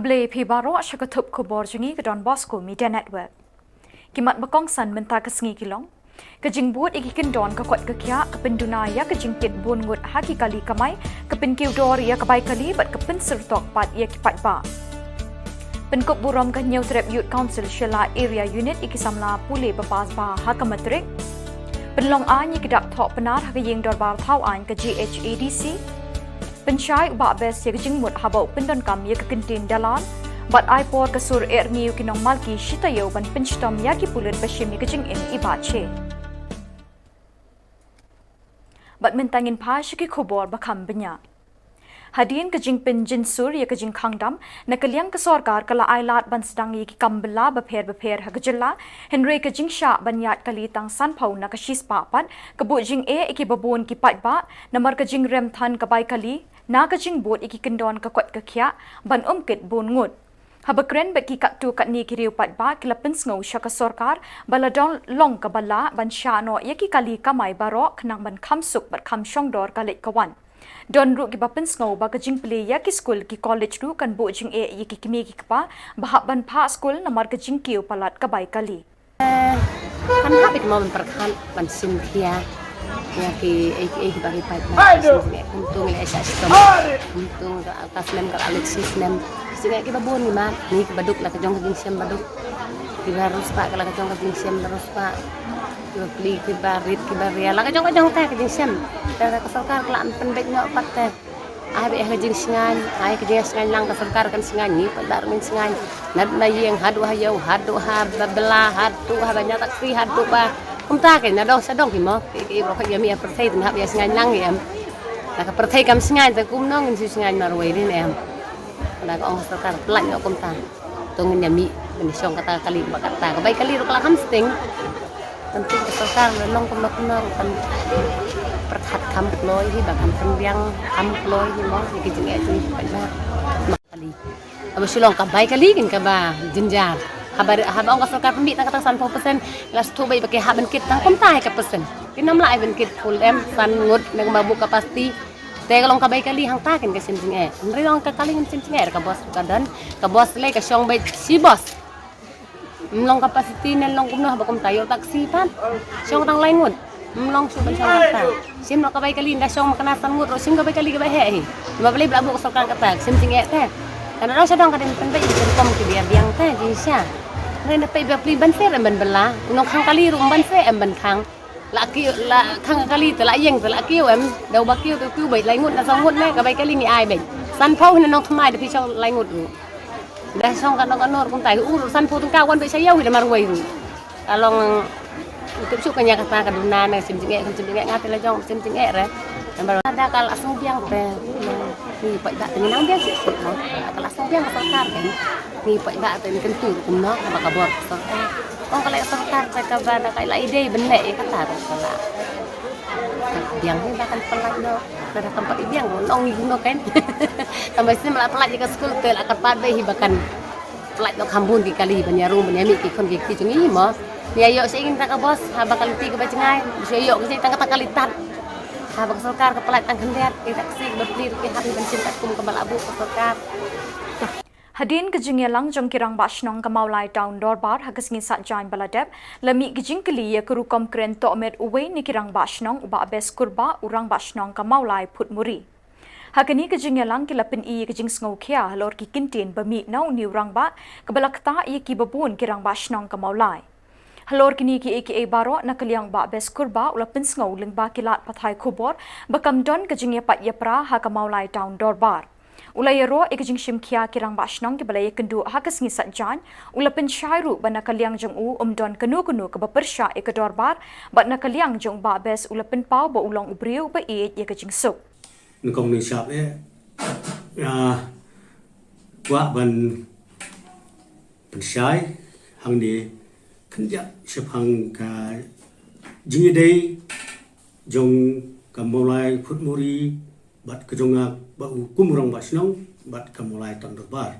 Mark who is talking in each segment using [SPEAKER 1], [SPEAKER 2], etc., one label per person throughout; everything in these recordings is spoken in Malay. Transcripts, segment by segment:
[SPEAKER 1] Hable Pibaro Shakatup Kubor Jungi Don Bosco Media Network. Kimat Bakong San Menta Kasngi Kilong. Kajing buat ikikin don kakwat kakya kapinduna ya kajing pit bun ngut haki kali kamai kapin kiudor ya kabai kali bat kapin sertok pat ya kipat ba. Penkop burom ka New Trap Youth Council Shela Area Unit ikisamla pule bapas ba hakamatrik. Penlong anyi kedak tok penar hakaying dorbar thau an ke GHADC. Pensyai ubak bes ya kajing mut habau pendon kam ya kekentin dalan. Bat iPod kasur erniu kinong malki shitayo ban penshtom ya ki pulen bashim ya kajing in ibache. Bat mentangin pa shiki khobor bakam benya. Hadin kajing penjin sur ya kajing khangdam nakaliang ka sarkar kala ailat ban sedang ya ki kambela bapher hagajilla Henry kajing sha banyat kali tang san phau na kashis papat kabu jing e iki babon ki patba namar kajing rem than kabai kali na kajing bot iki kendon ka kwat kakya ban umkit bon ngut. Habakren beki kaktu katni kiriu patba kilapin ngau shaka sarkar baladong long kabala ban sha no yaki kali kamai barok nang ban khamsuk bat kham shongdor kalit kawan. Don ru ki bapin ngau ba kajing play yaki school ki college ru kan bo jing e yaki kimi ki kpa bahap ban pha school namar kajing kiu palat kabai kali.
[SPEAKER 2] Kan habit mau memperkan ban sim kia yaki bagi patba untung le sistem untung atas mem kal alexis mem sini kita bon ni man ni baduk la kajong kajing siam baduk kita harus pak kala kajong kajing siam terus pak kita beli kita ria la kajong teh kajing siam dari kesarkar kelaan pendek nyok pat teh ai kajing singan ai kajing singan lang kesarkar kan singan ni padar min singan nad na yeng hadu hayau hadu ha babela hadu ha banyak taksi hadu ba không ta cái nào đâu sẽ đông thì mà cái bảo khách mi per thai thì hấp ya singan lang em là cái per thai kam singan thì cũng nó ngin singan mà rồi đi em là có ông sarkar lạnh nó công ta tôi ngin mi mình xong kata kali bakata cái bay kali rồi làm sting tentu sarkar là long công nó kan perhat kam loi hi bahkan pendiang kam loi hi mo thì cái chuyện ấy thì phải là kali abis silong ka bay kali kin ka ba jinjar habar ông sarkar pembi tang kata 30% las tu bay pakai haben kit tang kom tai ka persen kinam lai ben kit full em san ngut nang babu kapasti te kalong kabay kali hang takin ka sim singe nri long ka kali sim singe ka boss le ka syong bay si boss mlong capacity nen long kumno ba kum tayo taksi pan syong tang lain ngut mlong su ban syong ta sim lo kabay kali nda syong makanasan ngut ro sim kabay kali ka ba he ba beli blabu ka sarkar kata sim singe te kana ro sa dong ka den pen bay kom ki dia biang te ji sya nên là bây giờ ban phê là mình bala nông khang kali rum ban phê em ban khang là khang kali từ lại yeng từ lại kêu em đầu ba kêu bảy lấy ngụt là xong ngụt này cả bảy kali ni ai bảy san phâu nên nông tham ai được khi sau lấy ngụt để xong cái nó có nốt cũng tại san phâu tung cao quan vậy xây dâu thì mà rồi long tiếp xúc cái nhà kata cái đun này xem chừng nghe ngắt là trong xem chừng nghe đấy em bảo ada kalau langsung biang teh ni pak dak dengan nang biang sih kalau langsung biang sarkar kan ni pak dak teh kentur kumno apa kabar sarkar kalau sarkar mereka bana kayak ide benek kata kala biang ni bahkan pelat no dari tempat biang nong no kan tambah sini malah pelat juga school teh akan pada bahkan pelat no kambun di kali banyarum banyami ki kon ki jungi mo ni ayo saya ingin tak bos haba kali tiga bacengai saya ayo saya tangkat kalitan habang sarkar kepelat tang kendiat taksi beli ke hari bensin kum kembal abu sarkar
[SPEAKER 1] Hadin kajing yalang jong kirang bashnong kamaulai town dorbar hagas ngi satjain baladep lami kajing kali ya kerukom kren to met uwe ni kirang bashnong uba bes kurba urang bashnong kamaulai putmuri hakani kajing yalang kilapin i kajing sngo khia halor ki kintin bami nau ni urang ba kabalakta i ki babun kirang bashnong kamaulai halor kini ki aka baro nakaliang ba bes kurba ulapin sngo lingba kilat pathai khubor bakam don kajing ya pat yapra ha kamaulai town dorbar Ulayaro ikajing shimkia kirang bashnong ke balaya kendu hakas ngi satjan ulapin shairu bana kaliang jong u umdon kanu ke bapersha ikadorbar bat na kaliang jong ba bes ulapin pau ba ulong ubriu ba e ikajing suk
[SPEAKER 3] ngong ni sap le wa ban shai hang ni khanja shapang ka jingi dei jong kamolai phutmuri bat kejonga ba kumurang basnong bat kamulai tondorbar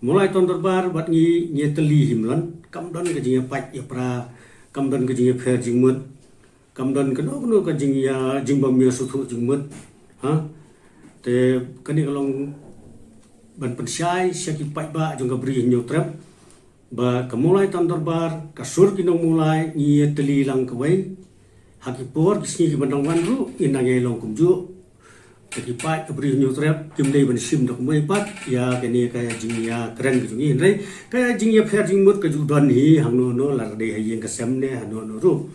[SPEAKER 3] mulai tondorbar bat ngi teli himlan kamdon ke jinga pat ya pra kamdon ke jinga pher jingmut kamdon ke no ke jinga jingbam ya suthu jingmut ha te kani kalong ban pensyai syaki pai ba jong gabri nyotrap ba kamulai tan darbar kasur kinong mulai ngi teli lang kawai hakipor kisni ki bandang wan ru inangai long kumju taki pai gabri nyotrap kimdei ban sim dok mai pat ya kene kaya jingya keren ki jungi ndai kaya jingya pher jingmut ka judan hi hangno no lar de hayeng kasem ne hano no ru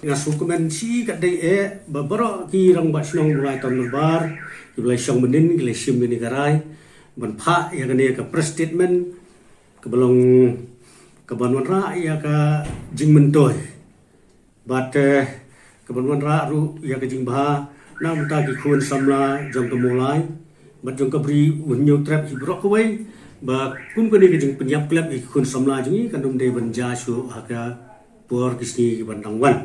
[SPEAKER 3] ngasu komen si kat dei babaro ki rang ba snong mulai tan darbar ki mulai syong menin ki le sim ni garai ban pha ya kene ka press statement ke belong ke banwan ra ya ka jing mentoy bat ke banwan ra ru ya ka jing ba nam ta ki khun samla jong ke mulai bat jong ka bri un nyu trap hi bro ko wai ba kum ke ni ke jing penyap klap ki khun samla jing kan dum de ban ja su ha ka por kisni ki ban dang wan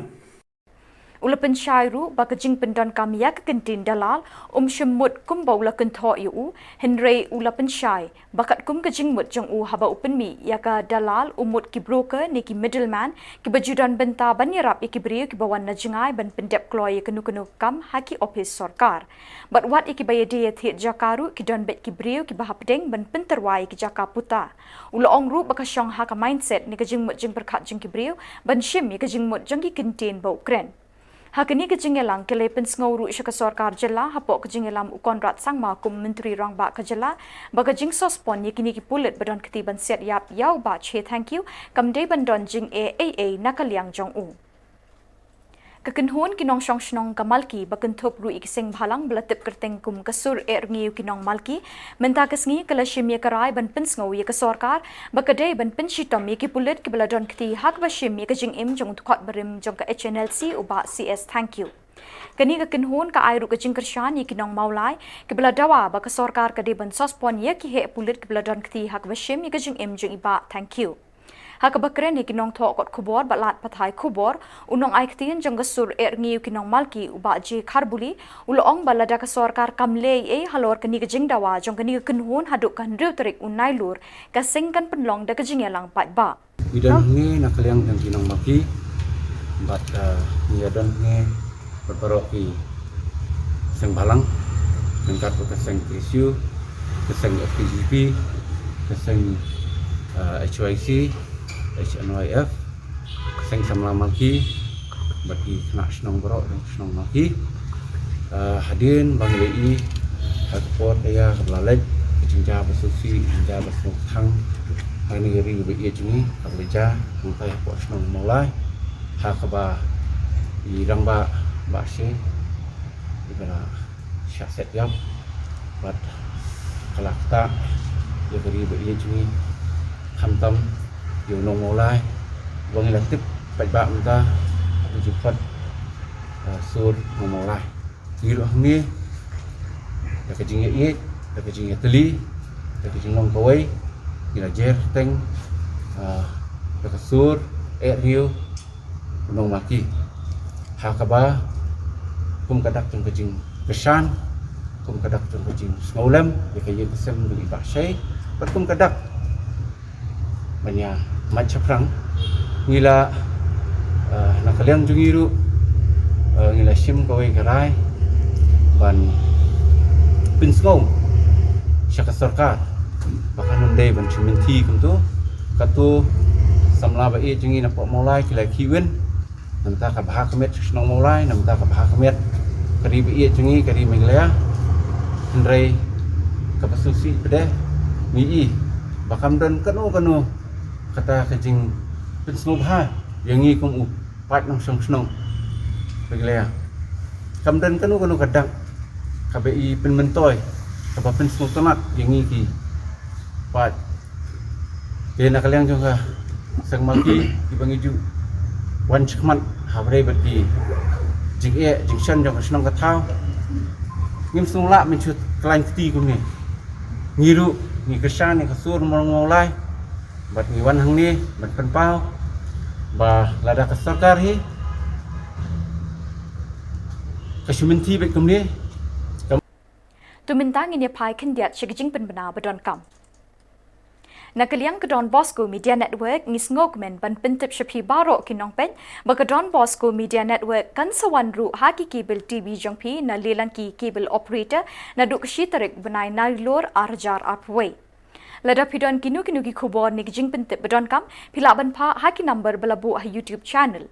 [SPEAKER 1] Ulapan syairu bakajing pendon kamia ke kentin dalal syemut kum baula kentho yu Henry ulapan syai bakat kum kajing mut jong haba upen mi yaka dalal umut ki broker ni ki middleman ki bajudan benta banyarap ki brio ki bawan najengai ban pendep kloy kenu kam haki office sarkar bat wat ki bayade thit jakaru ki don bet ki brio ki bahapdeng ban penterwai ki jakaputa ulaong ru bakasyong ha ka mindset ni kajing mut jing perkhat jing ki brio ban shim ki kajing mut jong ki kentin ba ukren Hakini kejingelang kele pensngau syaka sarkar jela hapok kejingelam ukon rat sangma kum menteri rang ba kejela bagajing sospon yakini ki pulit badon ketiban set yap yau ba che thank you kamde bandon jing AAA nakaliang jong u Kekenhun kinong syong shnong kamalki bakentup ru ikising bhalang belatip kerteng kum kasur ngiu kinong malki menta kesngi kala shimya karai ban pensngau ya kasarkar bakade ban penshitom ki pulit ki beladon kti hak ba shimya ka jing im jong tukot berim jong ka HNLC uba CS thank you Kani kekenhun ka airu ka jing kershan ya kinong maulai ki beladawa ba kasarkar kade ban sospon ya ki he pulit ki beladon kti hak ba shimya ka jing im jong iba thank you Hakabakren ni kinong thok kot khubor balat pathai khubor unong aiktin jong gasur ngiu kinong malki uba je kharbuli ulong balada ka sarkar kamle halor kani ka jingdawa jong kani kenhun haduk kan riu tarik unai lur ka singkan penlong da ka jingelang pat ba
[SPEAKER 4] Bidan nge nakaliang dan kinong maki bat niadan nge berperoki seng balang sengkat ke seng isu ke seng FPGP ke seng HYC HNYF seng samla maki bagi kena senong berok dan senong maki hadirin bang LI hakpor kaya kelalek kejengja bersusi kejengja bersutang hari ini bagi jini kerja untuk hakpor senong mulai hakaba irang ba bashe ibara syaset yap bat kelakta ya bagi jini hamtam Yung nong mulai, bang ilatip, pagba mta, jupat sur nong mulai. Giro ni, dah kejingnya iet, dah kejingnya teli, dah kejingong kawai, gila jer teng, dah kesur, rio, nong maki. Hakaba, kum kadak jeng kejing kesan, kum kadak jeng kejing semaulam, dia kaya kesem beli baksai, kum kadak banyak macam perang ngila nakaliang jungiru ngila sim kawai karai ban pinsngau syaka sarkar bahkan nundai ban cumenti kumtu katu samla ba jungi na pok mulai kila kiwen namta ka bahak met snong mulai namta ka bahak met kari ba jungi kari menglaya ndrai ka basusi pede mi bakam dan kanu kata kejing pensngau bah yang ngi kum pat nang snong beglaya kamdan kanu kadang KBI penmentoy kapa pensngau tamat yang ngi ki pat kena kaliang juga sang maki di bangiju wan chakmat habre berti jing shan jong snong kathau ngim sungla mencut klain kti kum ni ngiru ni kesan ni kasur mulai bat ngiwan hang ni bat penpau ba lada ka sarkar hi kasuminti bet kumni
[SPEAKER 1] Tumintang ini pai kendiat syekjing penbena badon kam Nakaliang ke Don Bosco Media Network ngis ngokmen ban pintip shapi baro kinong pen baka Don Bosco Media Network kan sawan ru haki cable TV jongpi na lelan ki cable operator na duk shitarik benai narilor arjar arpway. Lada pidon kinu ki khubor ni jing pintip bedon kam pila ban pha haki number balabu ha YouTube channel.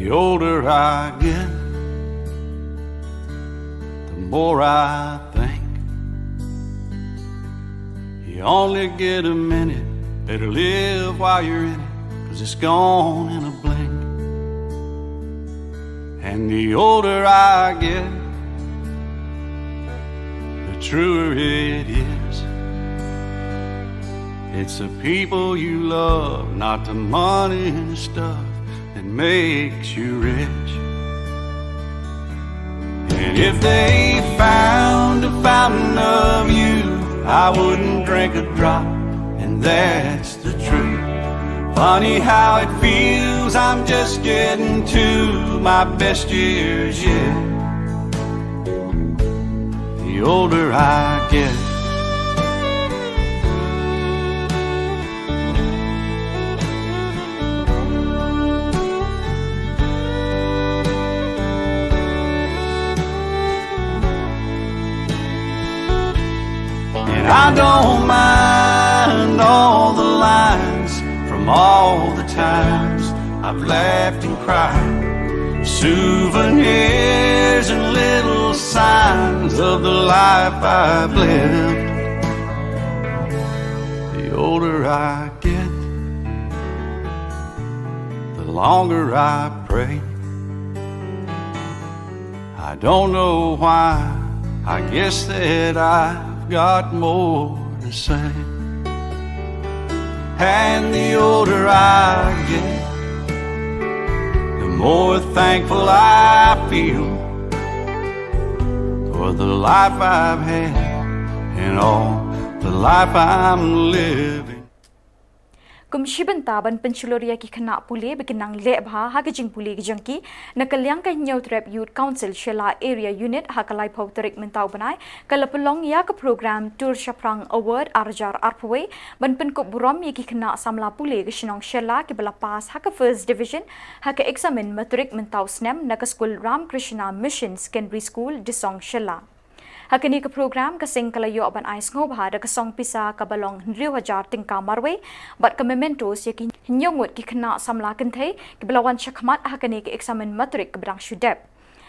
[SPEAKER 5] The older I get, the more I think you only get a minute, better live while you're in it, 'cause it's gone in a blink. And the older I get, the truer it is. It's the people you love, not the money and stuff that makes you rich. And if they found a fountain of you, I wouldn't drink a drop, and that's the truth. Funny how it feels, I'm just getting to my best years yet. The older I get, I don't mind all the lines from all the times I've laughed and cried. Souvenirs and little signs of the life I've lived. The older I get, the longer I pray. I don't know why, I guess that I've got more to say. And the older I get, the more thankful I feel for the life I've had and all the life I'm living.
[SPEAKER 1] Kumshiban taban penchuloria ki khana pule bekinang lebha hagajing pule gijangki nakalyang ka Nyautrep Youth Council Shela Area Unit hakalai phauterik mentau banai kalapulong ya ka program Tour Shaprang Award Arjar Arpwe banpen ko buram ki khana samla pule gishnong Shela ki bala pass haka First Division haka examen matric mentau snem naka School Ram Krishna Mission Secondary School Disong Shela. Hakini ka program kasing kalayo aban ais ngobha da kasong pisa kabalong 1,000 tingka marwe bat ka mementos yakin hinyongot ki khna samla kenthe ki belawan shakmat hakini ki examen matric kebrang shudep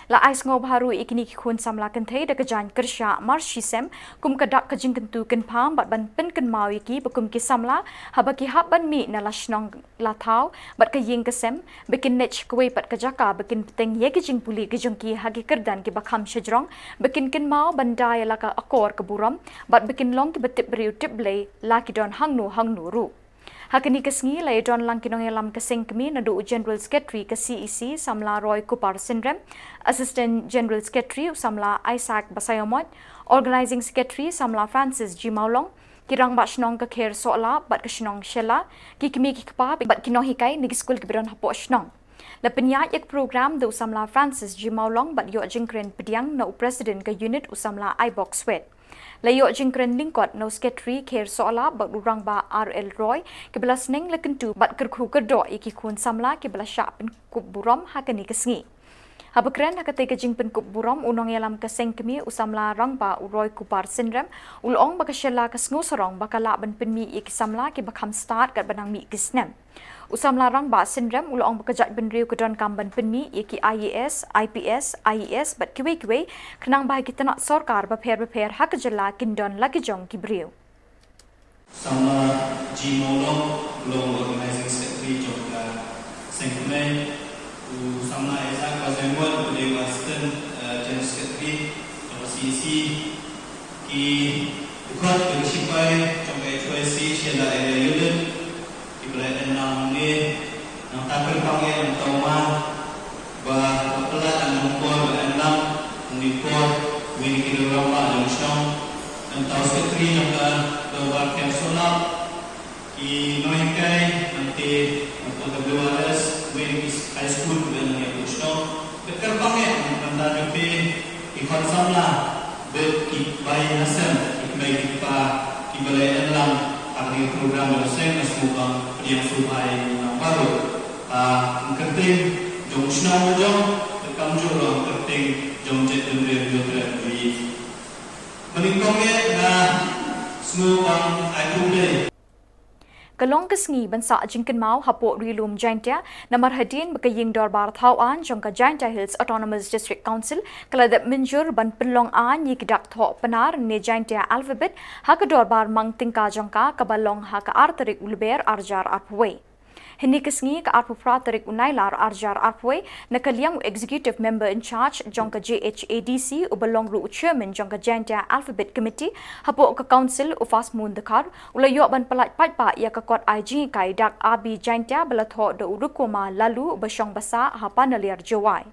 [SPEAKER 1] la ais ngobha ru ikini ki khun samla kenthe da kajan kersha marshisem kum kadak kajing kentu ken pham bat ban pen ken mawi ki bakum ki samla habaki haban mi na lashnong la thau bat ka ying kasem bekin nech kwe pat kajaka bekin teng ye ki jing puli ki jongki hagi kerdan ki bakham shajrong bekin ken mau bandai la ka akor ka buram bat bekin long ki betip briu tible la ki don hangnu ru hakini kasngi lai don lang kinong elam kasing kami na do General Secretary ka CEC samla Roy Kupar Syndrome, Assistant General Secretary samla Isaac Basayomot, Organizing Secretary samla Francis G Maulong, kirang bashnong ka kher sola bat kashnong Shela, kikimi kikpa bat kinong hikay nigi school kibiron hapo shnong. La penyat yak program do samla Francis G Maulong bat yo jingkren pediang na President ka unit usamla iBox Sweat. Layo jingkren lingkot no secretary kher sola bat urang ba RL Roy kebelas neng lekentu bat kerku kerdo iki kun samla kebelas syapin kup buram hakani kesngi. Habakren hakate ka jingpen kup buram unong yalam kaseng kemi usamla rangba Roy Kupar Syndrome ulong baka shela kasngu sorong baka la ban penmi iki samla ke bakham start kat banang mi kisnem. Usam larang ba sindram ulang bekerja benriu kedon kamban penmi yaki IAS, IPS, IES bat kiwe-kiwe kenang bahagi tenak sorkar beper-beper hak jela kindon lagi jong kibriu.
[SPEAKER 6] Sama Jimolo belum organizing secretary juga segmen sama Isaac Bazemwal pada Western General Secretary CC ki bukan bersipai sampai choice siapa area unit di belakang enam ni yang tak berpanggil yang tauma bah pelat dan nombor enam mengikut wini kira ramah dan syam dan tahu secretary juga berwarna personal ki noikai nanti untuk WRS wini high school dan yang syam berkerbangnya anda lebih ikon samlah bayi nasem bayi kita di balai enam hari program dosen semoga yang supaya baru penting jom senang jom tekam jom penting jom jadi benda di meningkatnya semua aku
[SPEAKER 1] Kalong kesngi bansa jingkin mau hapok rilum jaintia namar hadin bekaying dorbar thawan jongka Jaintia Hills Autonomous District Council kaladat menjur ban penlong an yikidak thok penar ne Jaintia Alphabet hak dorbar mang tingka jongka kabalong hak arterik ulber arjar arpwe. Hindi kesngi ka arpu pratarik unailar arjar arpwe nakaliang executive member in charge jongka JHADC ubalong ru chairman jongka Jaintia Alphabet Committee hapok ka council ufas mun dekar ulayo ban pelat patpa ya ka kot IG kai dak abi Jaintia belatho de urukoma lalu basyong basa hapanalir jawai.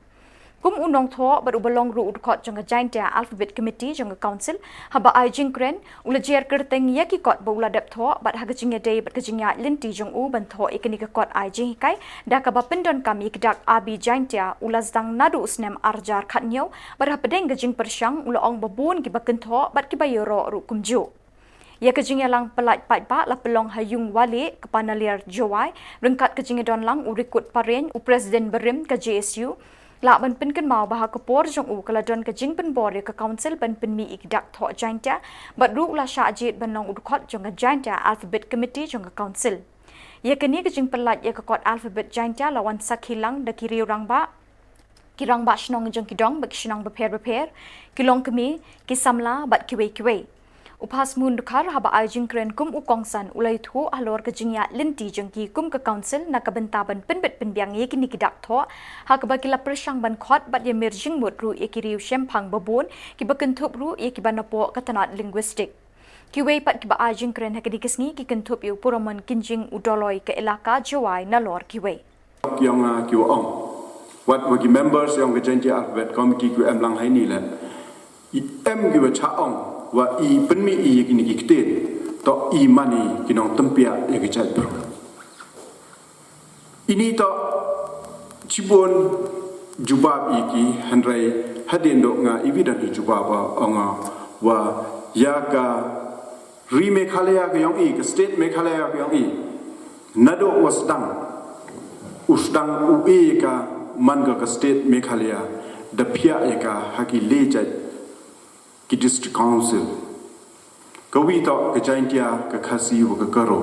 [SPEAKER 1] Kum unong tho berubalong ru udkot jongka Jaintia Alphabet Committee jongka council haba IG kren ulajer kerteng yaki kot bauladap tho bat hagajingya day bat kajingya linti jong u ban tho ikani ka kot IG kai da ka bapendon kami kedak abi Jaintia ulazdang nadu usnem arjar khatnyo bat hapedeng gajing persyang ulaong babun ki baken tho bat ki bayoro ru kumju. Ya kejingya lang pelat patpa la pelong hayung wale kapanalir jawai rengkat kejingya don lang urikut paren u presiden berim ke JSU la ban pin kan mau bahak kapor jong u kala don kejing pen bor ke council ban pin mi ikdak tho Jaintia bat ru la sha jit ban nong udkhot jong Jaintia Alphabet Committee jong council. Ya kini kejing pelat ya kot Alphabet Jaintia lawan sakhilang da kiri orang ba kirang ba shnong jong kidong bak shnong beper kilong kemi kisamla bat kiwe Upas mun dukar haba ajing kren kum ukongsan ulai thu alor kejingya linti jengki kum ke council na kabentaban penbet penbiang ye kini kidak tho ha kabakila persyang ban khot bat ye merjing mut ru ye kiriu shempang babon ki bakentup ru ye ki banapo katanat linguistik kiwe pat ki ba ajing kren ha kedi kisngi ki kentup yu puraman kinjing udoloi ke elaka jawai nalor kiwe
[SPEAKER 7] yang kiwa ong wat wagi members yang ke Jaintia Alphabet Committee ku em lang hai ni la em kiwa cha ong wa i penmi i kini kikten to i mani kinong tempia ya kichat bro ini to cibon jubab iki handrai hadin do nga evident jubab onga wa ya ka re Meghalaya ka yong i ka state Meghalaya ka yong i nado wasdang usdang u e ka man ka state Meghalaya da pia ya ka haki lejat ki district council kawi to ke Jaintia ke khasi wa ke karo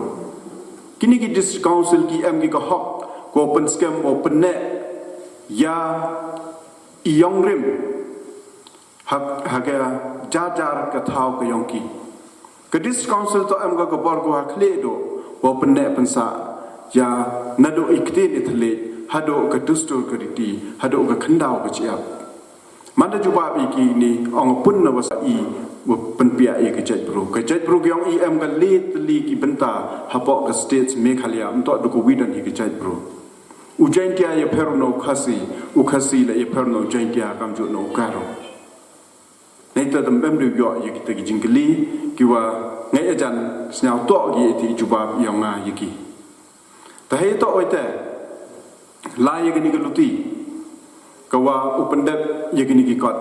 [SPEAKER 7] kini ki district council ki em ki ka hok ko open scam open net ya iyong rim hak haga jajar ka thau ka yong ki ke district council to em ka bor ko hakle do open net pensa ya nado ikte ithle hado ka dustur ka riti hado ka khandau ka chiap mana jubab iki ni ong pun na wasa i penpia i kejat bro yang i em ga let li ki benta hapok ka states Meghalaya untuk duku widan i kejat bro u Jaintia ya perno khasi u khasi la ya perno Jaintia kam jo no karo neta dam bem ru yo i kita jingli ki wa ngai ajan snyau to gi ti jubab yang nga yiki ta he to oite la ye gni galuti kawa upendet yagini kikot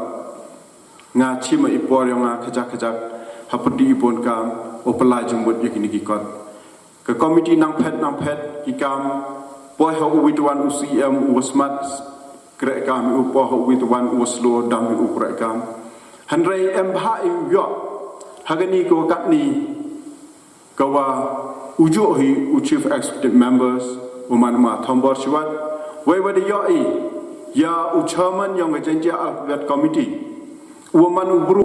[SPEAKER 7] nga chima ipor yang nga kajak hapudi ipon kam opala jumut yagini kikot ke komiti nang pet kikam poh ho witwan UCM usmat krek kam upoh witwan uslo dam ukrek kam handrai empha yo hagani ko katni kawa uju hi chief executive members uman ma thombor siwat wai wadi yo I ya uchaman yang janji alphabet committee uman ubru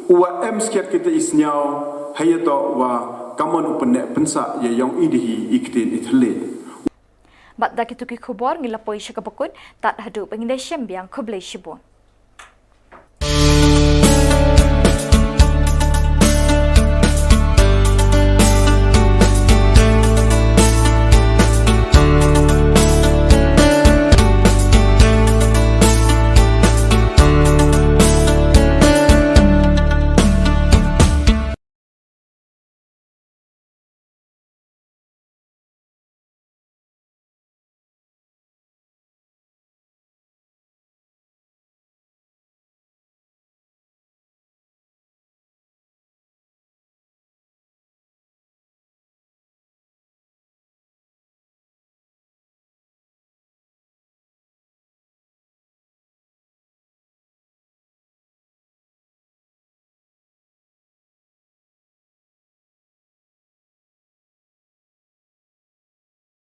[SPEAKER 7] uwa em skiat kita isnyao hayato wa kamon upne pensa ya yang idihi iktin ithle
[SPEAKER 1] Bat da kituki khubor ngilapoi shakapakut tat hadu pengindai syembiang kublai shibon.